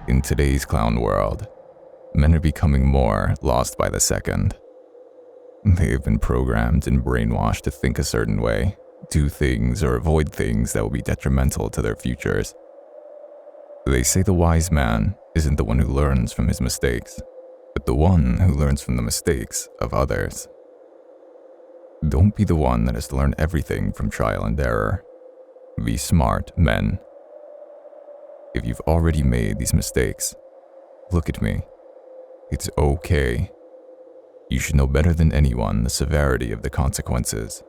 In today's clown world, men are becoming more lost by the second. They have been programmed and brainwashed to think a certain way, do things or avoid things that will be detrimental to their futures. They say the wise man isn't the one who learns from his mistakes, but the one who learns from the mistakes of others. Don't be the one that has to learn everything from trial and error. Be smart, men. If you've already made these mistakes, look at me. It's okay. You should know better than anyone the severity of the consequences.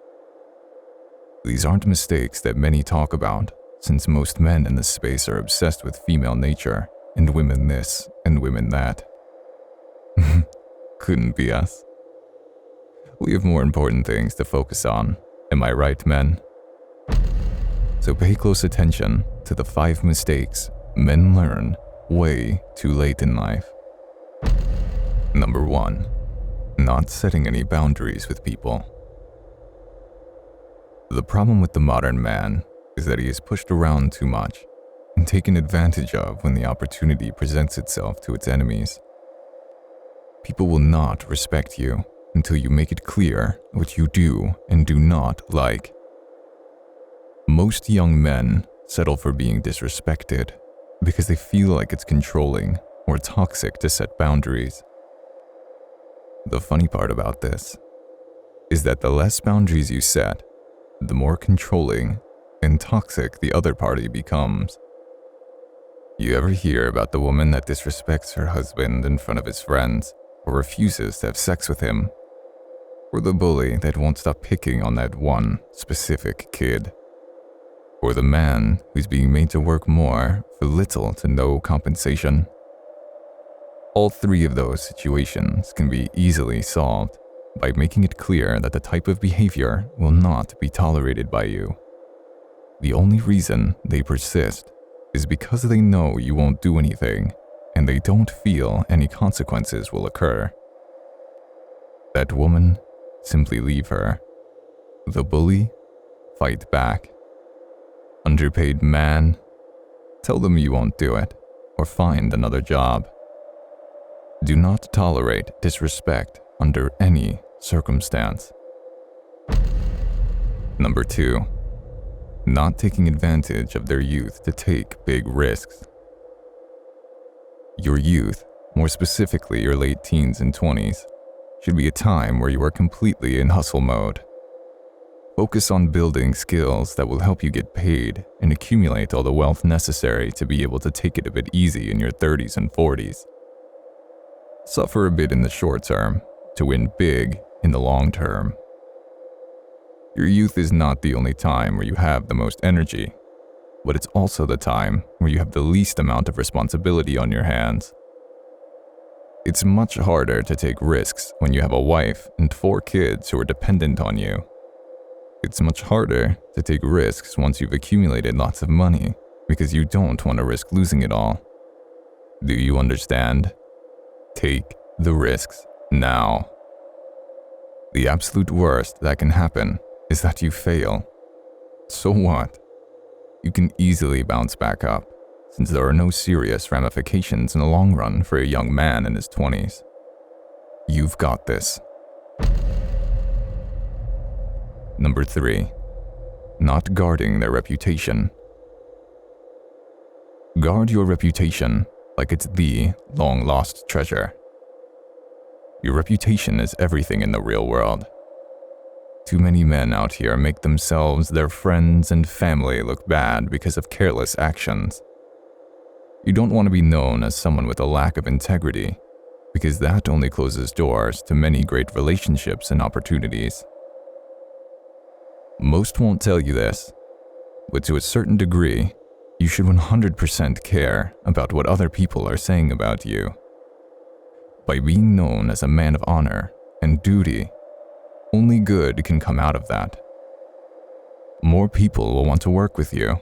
These aren't mistakes that many talk about, since most men in this space are obsessed with female nature and women this and women that. Couldn't be us. We have more important things to focus on, am I right, men? So pay close attention to the 5 mistakes men learn way too late in life. Number 1. Not setting any boundaries with people. The problem with the modern man is that he is pushed around too much and taken advantage of when the opportunity presents itself to its enemies. People will not respect you until you make it clear what you do and do not like. Most young men settle for being disrespected because they feel like it's controlling or toxic to set boundaries. The funny part about this is that the less boundaries you set, the more controlling and toxic the other party becomes. You ever hear about the woman that disrespects her husband in front of his friends or refuses to have sex with him? Or the bully that won't stop picking on that one specific kid? Or the man who's being made to work more for little to no compensation? All 3 of those situations can be easily solved by making it clear that the type of behavior will not be tolerated by you. The only reason they persist is because they know you won't do anything and they don't feel any consequences will occur. That woman, simply leave her. The bully, fight back. Underpaid man, tell them you won't do it or find another job. Do not tolerate disrespect under any circumstance. Number 2. Not taking advantage of their youth to take big risks. Your youth, more specifically your late teens and 20s, should be a time where you are completely in hustle mode. Focus on building skills that will help you get paid and accumulate all the wealth necessary to be able to take it a bit easy in your 30s and 40s. Suffer a bit in the short term to win big in the long term. Your youth is not the only time where you have the most energy, but it's also the time where you have the least amount of responsibility on your hands. It's much harder to take risks when you have a wife and 4 kids who are dependent on you. It's much harder to take risks once you've accumulated lots of money because you don't want to risk losing it all. Do you understand? Take the risks now. The absolute worst that can happen is that you fail. So what? You can easily bounce back up, since there are no serious ramifications in the long run for a young man in his 20s. You've got this. Number 3. Not guarding their reputation. Guard your reputation like it's the long-lost treasure. Your reputation is everything in the real world. Too many men out here make themselves, their friends, and family look bad because of careless actions. You don't want to be known as someone with a lack of integrity, because that only closes doors to many great relationships and opportunities. Most won't tell you this, but to a certain degree, you should 100% care about what other people are saying about you. By being known as a man of honor and duty, only good can come out of that. More people will want to work with you.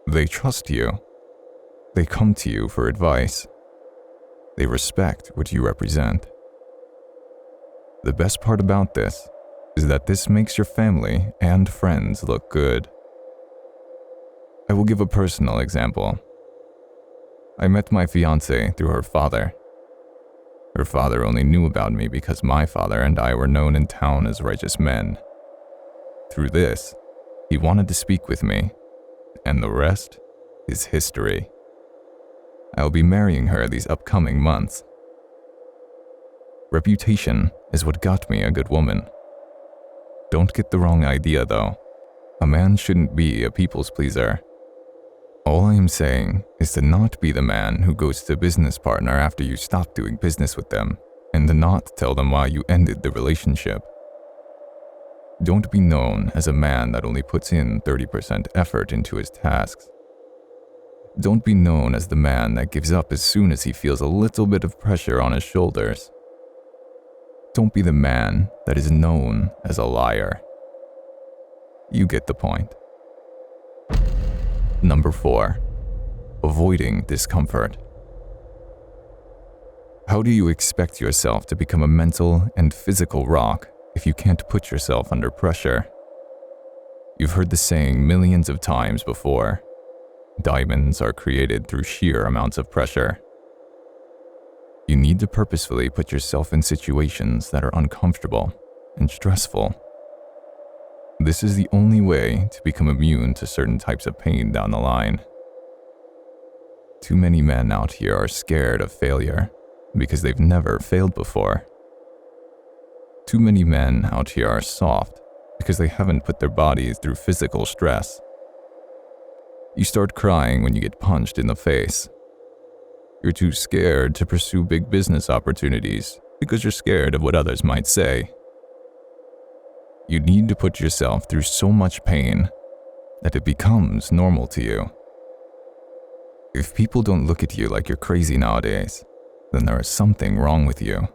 They trust you. They come to you for advice. They respect what you represent. The best part about this is that this makes your family and friends look good. I will give a personal example. I met my fiancée through her father. Her father only knew about me because my father and I were known in town as righteous men. Through this, he wanted to speak with me, and the rest is history. I'll be marrying her these upcoming months. Reputation is what got me a good woman. Don't get the wrong idea though. A man shouldn't be a people's pleaser. All I am saying is to not be the man who goes to a business partner after you stop doing business with them, and to not tell them why you ended the relationship. Don't be known as a man that only puts in 30% effort into his tasks. Don't be known as the man that gives up as soon as he feels a little bit of pressure on his shoulders. Don't be the man that is known as a liar. You get the point. Number 4. Avoiding discomfort. How do you expect yourself to become a mental and physical rock if you can't put yourself under pressure? You've heard the saying millions of times before. Diamonds are created through sheer amounts of pressure. You need to purposefully put yourself in situations that are uncomfortable and stressful. This is the only way to become immune to certain types of pain down the line. Too many men out here are scared of failure because they've never failed before. Too many men out here are soft because they haven't put their bodies through physical stress. You start crying when you get punched in the face. You're too scared to pursue big business opportunities because you're scared of what others might say. You need to put yourself through so much pain that it becomes normal to you. If people don't look at you like you're crazy nowadays, then there is something wrong with you.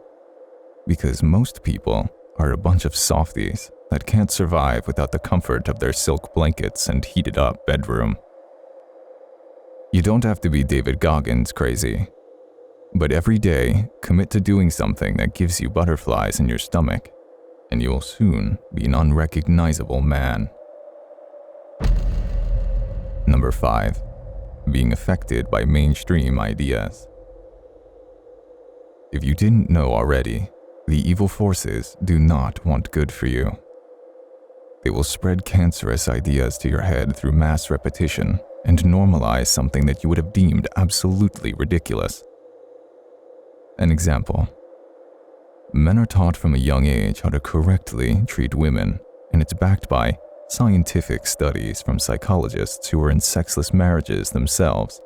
Because most people are a bunch of softies that can't survive without the comfort of their silk blankets and heated up bedroom. You don't have to be David Goggins crazy, but every day commit to doing something that gives you butterflies in your stomach, and you will soon be an unrecognizable man. Number 5. Being affected by mainstream ideas. If you didn't know already, the evil forces do not want good for you. They will spread cancerous ideas to your head through mass repetition and normalize something that you would have deemed absolutely ridiculous. An example. Men are taught from a young age how to correctly treat women, and it's backed by scientific studies from psychologists who are in sexless marriages themselves.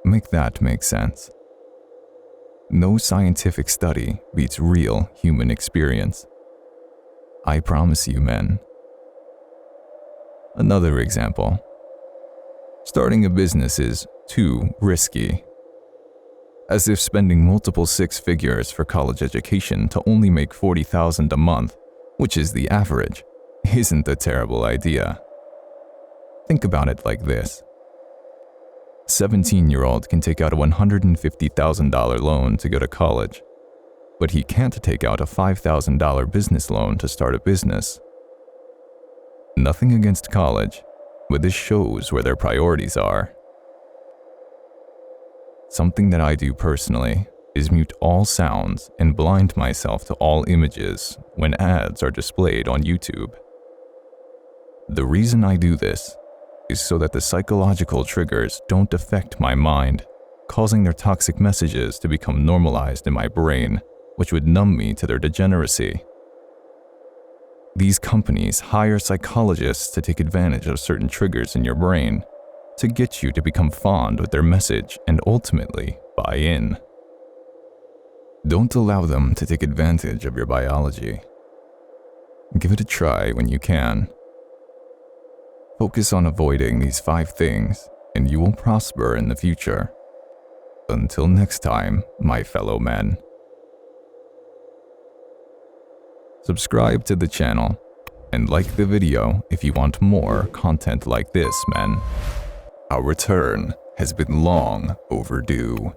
Make that make sense. No scientific study beats real human experience. I promise you, men. Another example. Starting a business is too risky. As if spending multiple six figures for college education to only make $40,000 a month, which is the average, isn't a terrible idea. Think about it like this. 17-year-old can take out a $150,000 loan to go to college, but he can't take out a $5,000 business loan to start a business. Nothing against college, but this shows where their priorities are. Something that I do personally is mute all sounds and blind myself to all images when ads are displayed on YouTube. The reason I do this is so that the psychological triggers don't affect my mind, causing their toxic messages to become normalized in my brain, which would numb me to their degeneracy. These companies hire psychologists to take advantage of certain triggers in your brain to get you to become fond with their message and ultimately buy in. Don't allow them to take advantage of your biology. Give it a try when you can. Focus on avoiding these 5 things and you will prosper in the future. Until next time, my fellow men. Subscribe to the channel and like the video if you want more content like this, men. Our return has been long overdue.